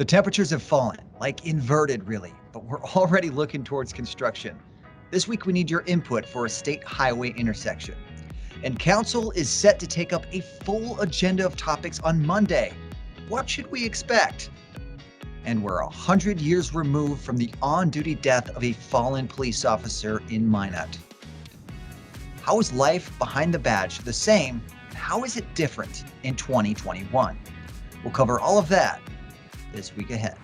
The temperatures have fallen, like inverted really, but we're already looking towards construction. This week we need your input for a state highway intersection. And council is set to take up a full agenda of topics on Monday. What should we expect? And we're 100 years removed from the on-duty death of a fallen police officer in Minot. How is life behind the badge the same, and how is it different in 2021? We'll cover all of that this week ahead.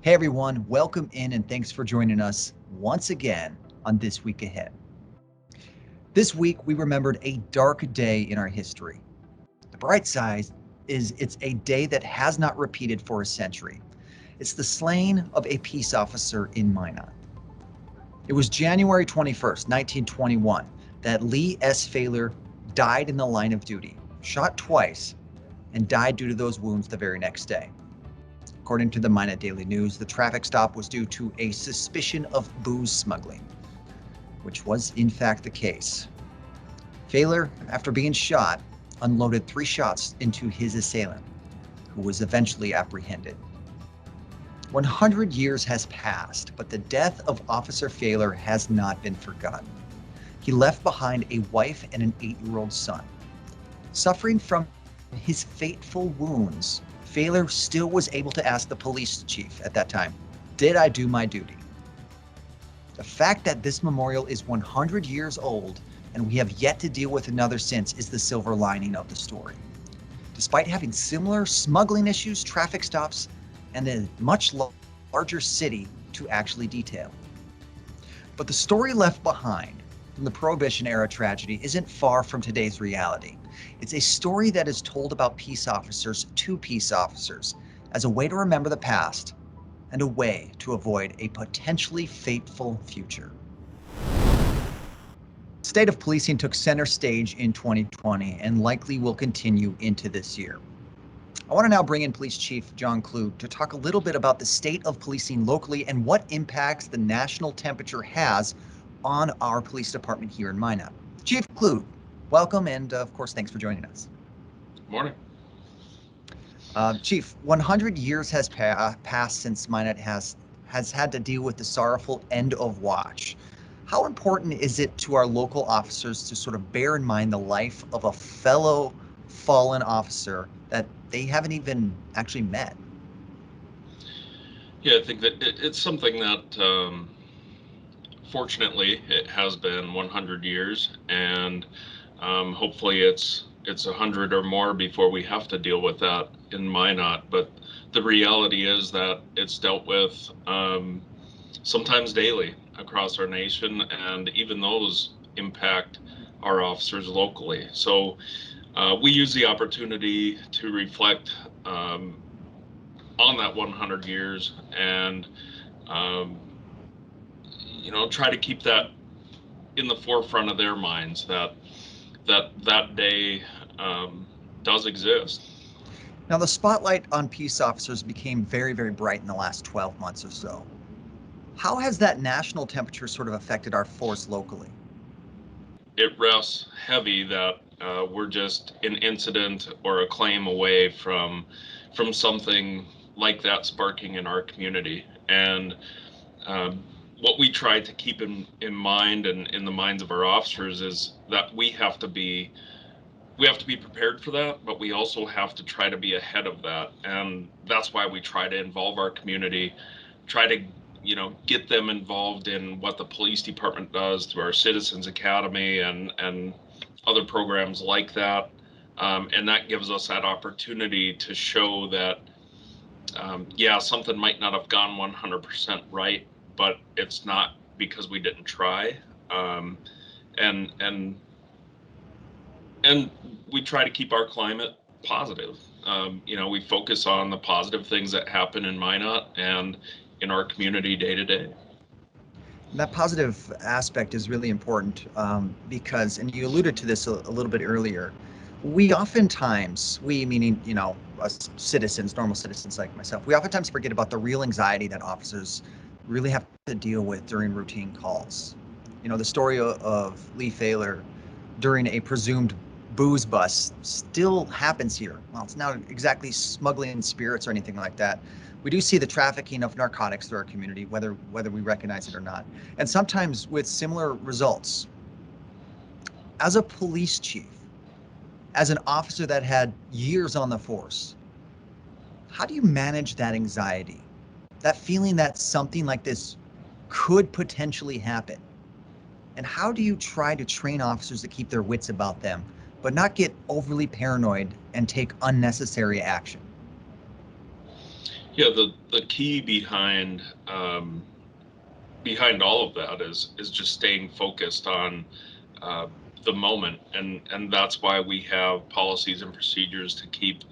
Hey everyone, welcome in and thanks for joining us once again on This Week Ahead. This week we remembered a dark day in our history. The bright side is it's a day that has not repeated for a century. It's the slaying of a peace officer in Minot. It was January 21st, 1921, that Lee S. Fahler died in the line of duty, shot twice, and died due to those wounds the very next day. According to the Minot Daily News, the traffic stop was due to a suspicion of booze smuggling, which was in fact the case. Fahler, after being shot, unloaded 3 shots into his assailant, who was eventually apprehended. 100 years has passed, but the death of Officer Fahler has not been forgotten. He left behind a wife and an 8-year-old son. Suffering from his fateful wounds, Fahler still was able to ask the police chief at that time, "Did I do my duty?" The fact that this memorial is 100 years old and we have yet to deal with another since is the silver lining of the story. Despite having similar smuggling issues, traffic stops, and a much larger city to actually detail. But the story left behind from the Prohibition era tragedy isn't far from today's reality. It's a story that is told about peace officers to peace officers as a way to remember the past and a way to avoid a potentially fateful future. The state of policing took center stage in 2020 and likely will continue into this year. I want to now bring in Police Chief John Clute to talk a little bit about the state of policing locally and what impacts the national temperature has on our police department here in Minot. Chief Clute, welcome, and of course, thanks for joining us. Good morning. Chief, 100 years has passed since Minot has had to deal with the sorrowful end of watch. How important is it to our local officers to sort of bear in mind the life of a fellow fallen officer that they haven't even actually met? Yeah, I think that it's something that, fortunately, it has been 100 years, and hopefully it's 100 or more before we have to deal with that in Minot. But the reality is that it's dealt with sometimes daily across our nation, and even those impact our officers locally. So we use the opportunity to reflect on that 100 years and try to keep that in the forefront of their minds, that day does exist. Now, the spotlight on peace officers became very, very bright in the last 12 months or so. How has that national temperature sort of affected our force locally? It rests heavy that we're just an incident or a claim away from something like that sparking in our community. And what we try to keep in mind and in the minds of our officers is that we have to be prepared for that, but we also have to try to be ahead of that. And that's why we try to involve our community, try to get them involved in what the police department does through our Citizens Academy and other programs like that. And that gives us that opportunity to show that, something might not have gone 100% right, but it's not because we didn't try. And we try to keep our climate positive. We focus on the positive things that happen in Minot and in our community day to day. That positive aspect is really important because, and you alluded to this a little bit earlier, we oftentimes, meaning, us citizens, normal citizens like myself, we oftentimes forget about the real anxiety that officers really have to deal with during routine calls. The story of Lee Thaler during a presumed booze bust still happens here. Well, it's not exactly smuggling spirits or anything like that. We do see the trafficking of narcotics through our community, whether we recognize it or not, and sometimes with similar results. As a police chief, as an officer that had years on the force, how do you manage that anxiety, that feeling that something like this could potentially happen? And how do you try to train officers to keep their wits about them, but not get overly paranoid and take unnecessary action? Yeah, the key behind all of that is just staying focused on uh, the moment, and that's why we have policies and procedures to keep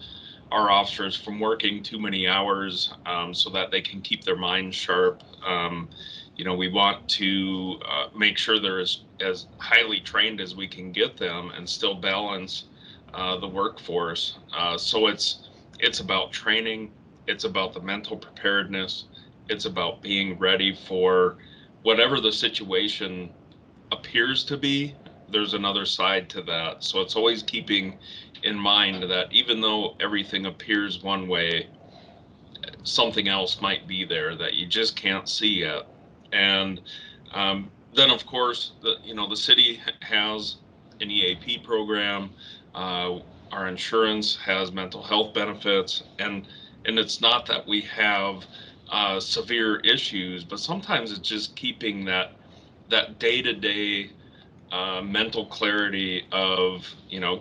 our officers from working too many hours, so that they can keep their minds sharp. We want to make sure they're as highly trained as we can get them and still balance the workforce. So it's about training. It's about the mental preparedness. It's about being ready for whatever the situation appears to be. There's another side to that. So it's always keeping in mind that even though everything appears one way, something else might be there that you just can't see yet. And then, of course, the city has an EAP program. Uh, our insurance has mental health benefits, and it's not that we have severe issues, but sometimes it's just keeping that day to day mental clarity of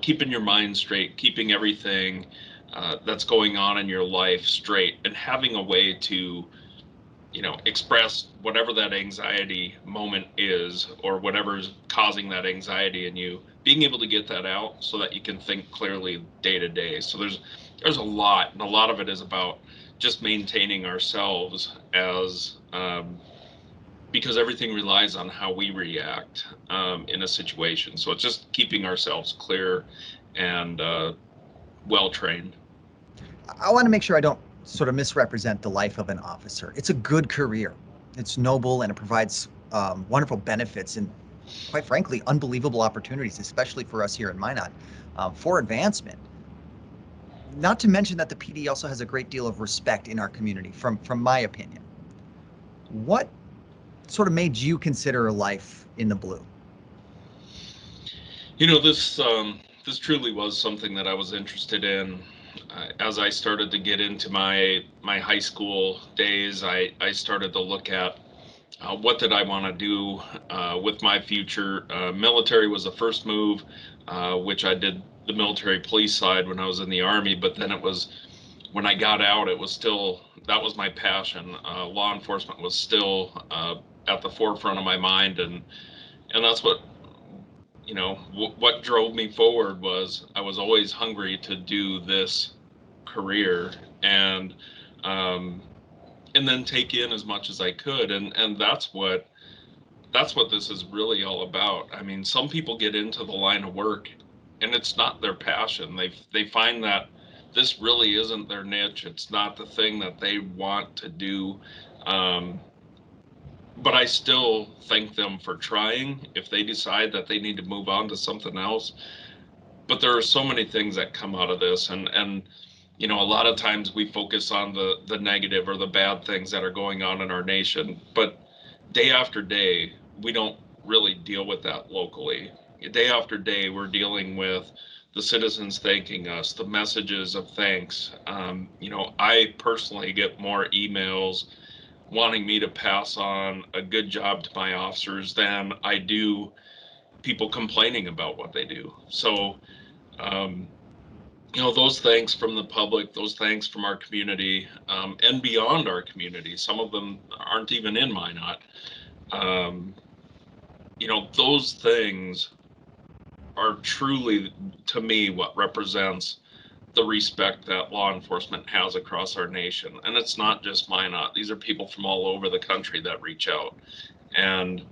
keeping your mind straight, keeping everything that's going on in your life straight, and having a way to express whatever that anxiety moment is, or whatever's causing that anxiety in you, being able to get that out so that you can think clearly day to day. So there's a lot, and a lot of it is about just maintaining ourselves as because everything relies on how we react in a situation. So it's just keeping ourselves clear and well trained. I want to make sure I don't sort of misrepresent the life of an officer. It's a good career, it's noble, and it provides wonderful benefits and, quite frankly, unbelievable opportunities, especially for us here in Minot, for advancement. Not to mention that the PD also has a great deal of respect in our community, from my opinion. What sort of made you consider life in the blue? This truly was something that I was interested in. As I started to get into my high school days, I started to look at what did I want to do with my future. Military was the first move, which I did the military police side when I was in the Army. But then it was when I got out, it was still that was my passion. Law enforcement was still at the forefront of my mind, and that's what drove me forward was I was always hungry to do this career, and um, and then take in as much as I could, and that's what this is really all about. I mean, some people get into the line of work and it's not their passion. They find that this really isn't their niche. It's not the thing that they want to do. Um, but I still thank them for trying if they decide that they need to move on to something else. But there are so many things that come out of this, and a lot of times we focus on the negative or the bad things that are going on in our nation, but day after day we don't really deal with that locally. Day after day we're dealing with the citizens thanking us, the messages of thanks. I personally get more emails wanting me to pass on a good job to my officers than I do people complaining about what they do. So um, those thanks from the public, those thanks from our community, and beyond our community. Some of them aren't even in Minot. Um, those things are truly, to me, what represents the respect that law enforcement has across our nation. And it's not just Minot. These are people from all over the country that reach out. And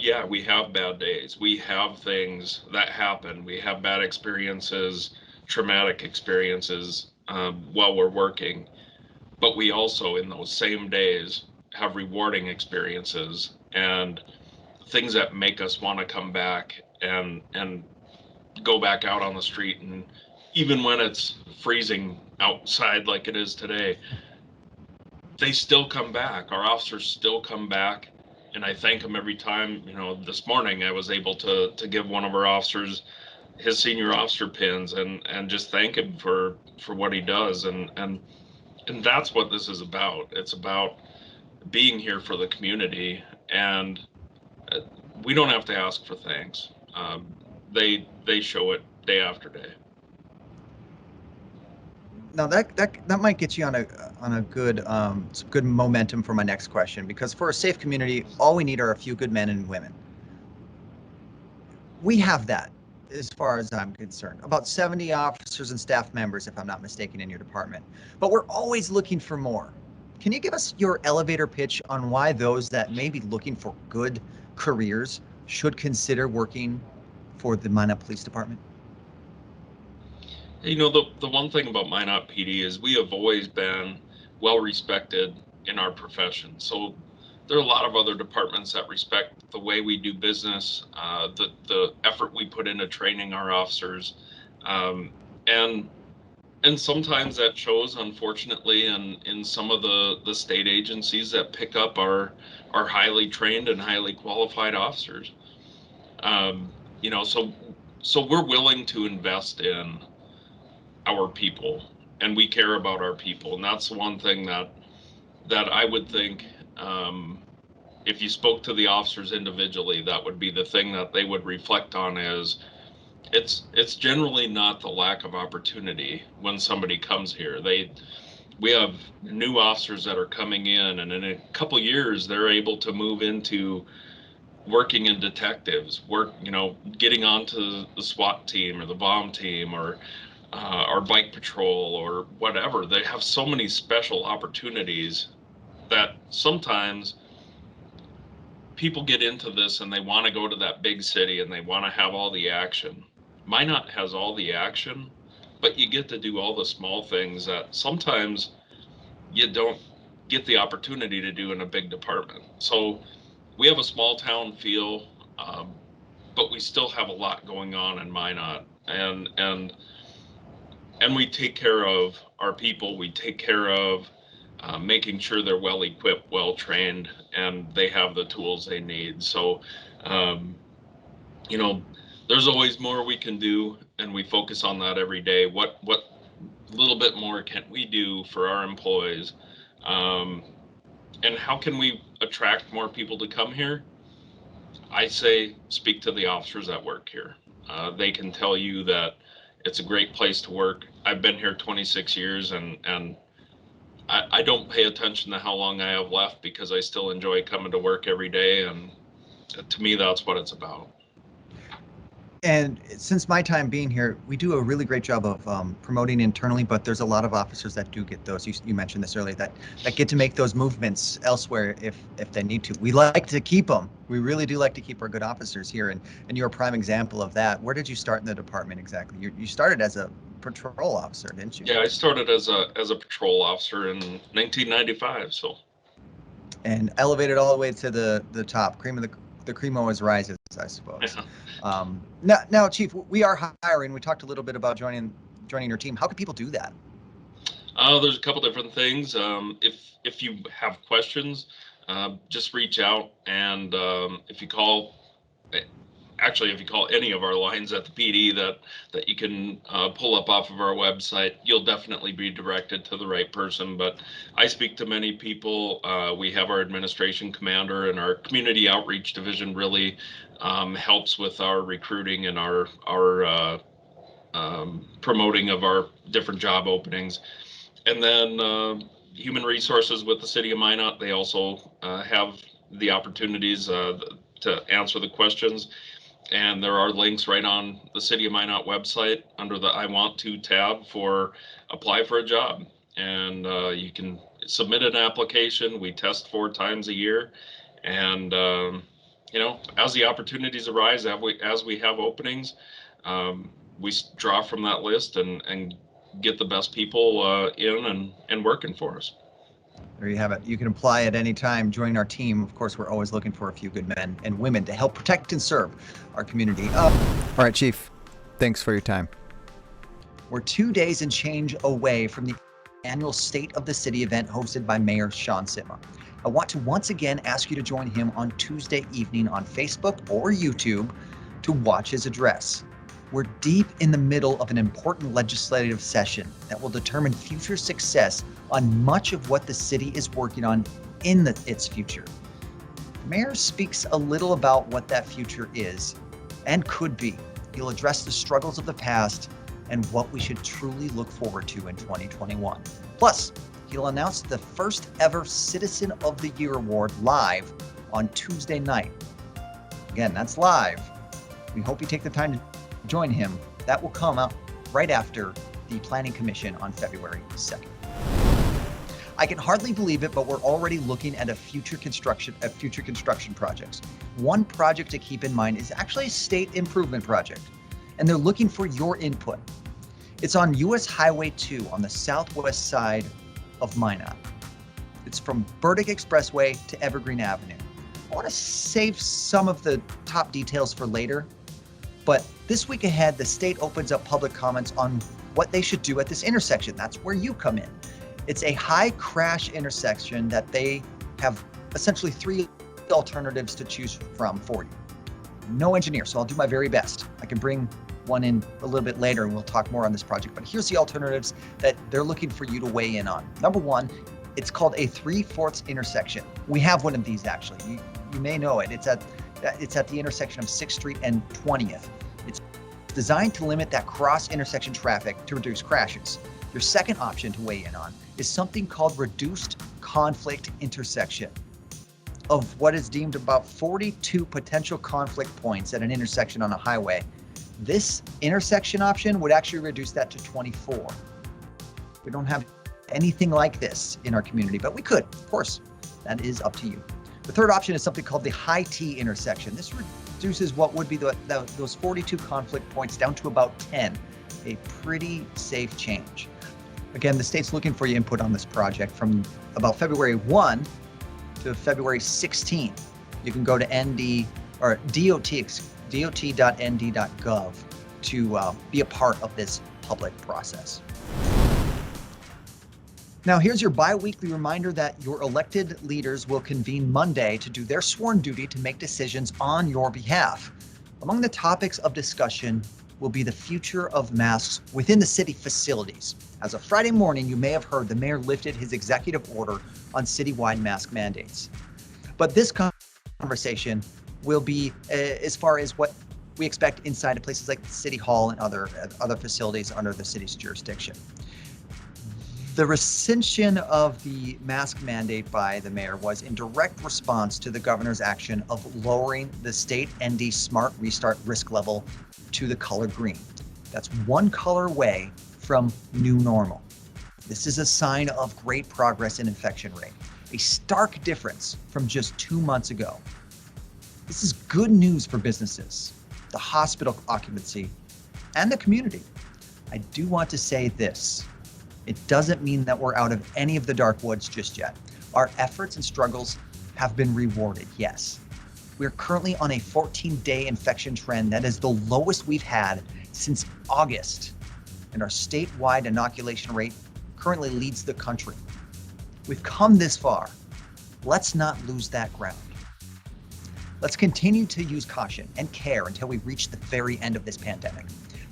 yeah, we have bad days. We have things that happen. We have bad experiences, traumatic experiences while we're working. But we also, in those same days, have rewarding experiences and things that make us want to come back and go back out on the street. And even when it's freezing outside like it is today, they still come back. Our officers still come back, and I thank them every time. This morning I was able to give one of our officers his senior officer pins and just thank him for what he does. And that's what this is about. It's about being here for the community, and uh, we don't have to ask for thanks. They show it day after day. Now that might get you on a good some good momentum for my next question, because for a safe community, all we need are a few good men and women. We have that, as far as I'm concerned. About 70 officers and staff members, if I'm not mistaken, in your department. But we're always looking for more. Can you give us your elevator pitch on why those that may be looking for good careers should consider working for the Minot Police Department? The one thing about Minot PD is we have always been well respected in our profession. So there are a lot of other departments that respect the way we do business, the effort we put into training our officers, um, and and sometimes that shows, unfortunately, in some of the state agencies that pick up our highly trained and highly qualified officers. Um, so we're willing to invest in our people, and we care about our people, and that's the one thing that I would think, um, if you spoke to the officers individually, that would be the thing that they would reflect on. Is it's generally not the lack of opportunity when somebody comes here. We have new officers that are coming in, and in a couple years they're able to move into working in detectives, getting onto the SWAT team or the bomb team, or bike patrol or whatever. They have so many special opportunities that sometimes people get into this and they want to go to that big city and they want to have all the action. Minot has all the action, but you get to do all the small things that sometimes you don't get the opportunity to do in a big department. So we have a small town feel, but we still have a lot going on in Minot, and we take care of our people. We take care of making sure they're well equipped, well trained, and they have the tools they need. So, um, you know, there's always more we can do, and we focus on that every day. What little bit more can we do for our employees? Um, and how can we attract more people to come here? I say speak to the officers that work here. They can tell you that it's a great place to work. I've been here 26 years, and I don't pay attention to how long I have left because I still enjoy coming to work every day. And to me, that's what it's about. And since my time being here, we do a really great job of promoting internally, but there's a lot of officers that do get those. You mentioned this earlier, that get to make those movements elsewhere if they need to. We like to keep them. We really do like to keep our good officers here, and you're a prime example of that. Where did you start in the department exactly? You started as a patrol officer, didn't you? Yeah, I started as a patrol officer in 1995. So And elevated all the way to the top. Cream of the cream always rises, I suppose. yeah. Now, Chief, we are hiring. We talked a little bit about joining your team. How can people do that? There's a couple different things. If you have questions, just reach out, and if you call, actually, if you call any of our lines at the PD that you can pull up off of our website, you'll definitely be directed to the right person. But I speak to many people. We have our administration commander, and our community outreach division really helps with our recruiting and our promoting of our different job openings. And then human resources with the city of Minot, they also have the opportunities to answer the questions. And there are links right on the City of Minot website under the I Want To tab for apply for a job. And you can submit an application. We test 4 times a year. And, as the opportunities arise, as we have openings, we draw from that list and get the best people in and working for us. There you have it. You can apply at any time. Join our team. Of course, we're always looking for a few good men and women to help protect and serve our community. All right, Chief. Thanks for your time. We're 2 days and change away from the annual State of the City event hosted by Mayor Sean Sitma. I want to once again ask you to join him on Tuesday evening on Facebook or YouTube to watch his address. We're deep in the middle of an important legislative session that will determine future success on much of what the city is working on in its future. The mayor speaks a little about what that future is and could be. He'll address the struggles of the past and what we should truly look forward to in 2021. Plus, he'll announce the first ever Citizen of the Year award live on Tuesday night. Again, that's live. We hope you take the time to join him. That will come out right after the Planning Commission on February 2nd. I can hardly believe it, but we're already looking at future construction projects. One project to keep in mind is actually a state improvement project, and they're looking for your input. It's on US Highway 2 on the southwest side of Minot. It's from Burdick Expressway to Evergreen Avenue. I want to save some of the top details for later, but this week ahead, the state opens up public comments on what they should do at this intersection. That's where you come in. It's a high crash intersection that they have essentially 3 alternatives to choose from for you. No engineer, so I'll do my very best. I can bring one in a little bit later and we'll talk more on this project, but here's the alternatives that they're looking for you to weigh in on. Number one, it's called a 3/4 intersection. We have one of these actually. You may know it. It's at the intersection of 6th Street and 20th. It's designed to limit that cross intersection traffic to reduce crashes. Your second option to weigh in on is something called reduced conflict intersection. Of what is deemed about 42 potential conflict points at an intersection on a highway, this intersection option would actually reduce that to 24. We don't have anything like this in our community, but we could, of course. That is up to you. The third option is something called the high T intersection. This reduces what would be those 42 conflict points down to about 10, a pretty safe change. Again, the state's looking for your input on this project from about February 1 to February 16. You can go to dot.nd.gov to be a part of this public process. Now, here's your bi-weekly reminder that your elected leaders will convene Monday to do their sworn duty to make decisions on your behalf. Among the topics of discussion will be the future of masks within the city facilities. As of Friday morning, you may have heard the mayor lifted his executive order on citywide mask mandates. But this conversation will be as far as what we expect inside of places like City Hall and other facilities under the city's jurisdiction. The rescission of the mask mandate by the mayor was in direct response to the governor's action of lowering the state ND Smart Restart risk level to the color green. That's one color away from new normal. This is a sign of great progress in infection rate, a stark difference from just 2 months ago. This is good news for businesses, the hospital occupancy, and the community. I do want to say this. It doesn't mean that we're out of any of the dark woods just yet. Our efforts and struggles have been rewarded, yes. We're currently on a 14-day infection trend that is the lowest we've had since August, and our statewide inoculation rate currently leads the country. We've come this far. Let's not lose that ground. Let's continue to use caution and care until we reach the very end of this pandemic.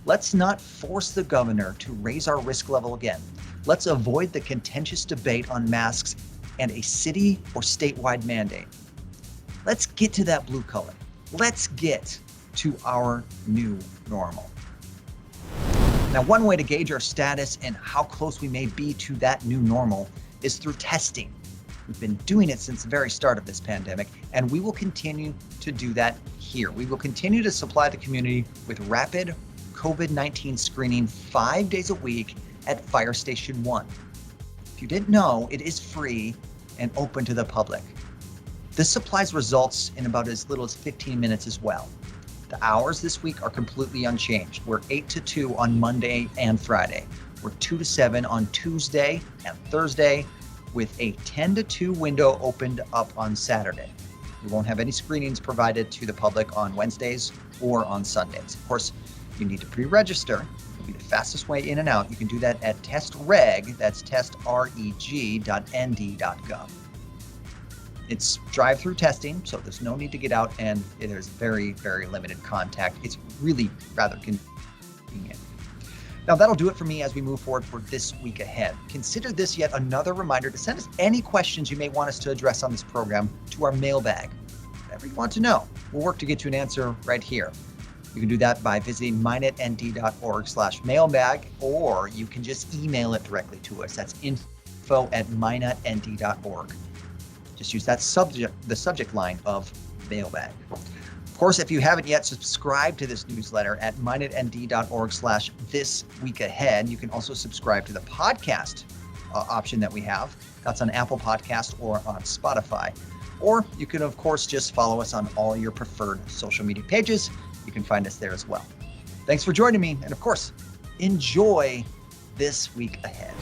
Let's not force the governor to raise our risk level again. Let's avoid the contentious debate on masks and a city or statewide mandate. Let's get to that blue color. Let's get to our new normal. Now, one way to gauge our status and how close we may be to that new normal is through testing. We've been doing it since the very start of this pandemic, and we will continue to do that here. We will continue to supply the community with rapid COVID-19 screening 5 days a week at Fire Station 1. If you didn't know, it is free and open to the public. This supplies results in about as little as 15 minutes as well. The hours this week are completely unchanged. We're 8 to 2 on Monday and Friday. We're 2 to 7 on Tuesday and Thursday, with a 10 to 2 window opened up on Saturday. We won't have any screenings provided to the public on Wednesdays or on Sundays. Of course, you need to pre-register. It'll be the fastest way in and out. You can do that at testreg, that's testreg.nd.gov. It's drive-through testing, so there's no need to get out, and there's very, very limited contact. It's really rather convenient. Now, that'll do it for me as we move forward for this week ahead. Consider this yet another reminder to send us any questions you may want us to address on this program to our mailbag. Whatever you want to know, we'll work to get you an answer right here. You can do that by visiting minotnd.org/mailbag, or you can just email it directly to us. That's info@minotnd.org. Just use that the subject line of mailbag. Of course, if you haven't yet subscribed to this newsletter at minotnd.org/thisweekahead, you can also subscribe to the podcast option that we have. That's on Apple Podcast or on Spotify. Or you can, of course, just follow us on all your preferred social media pages. You can find us there as well. Thanks for joining me. And of course, enjoy this week ahead.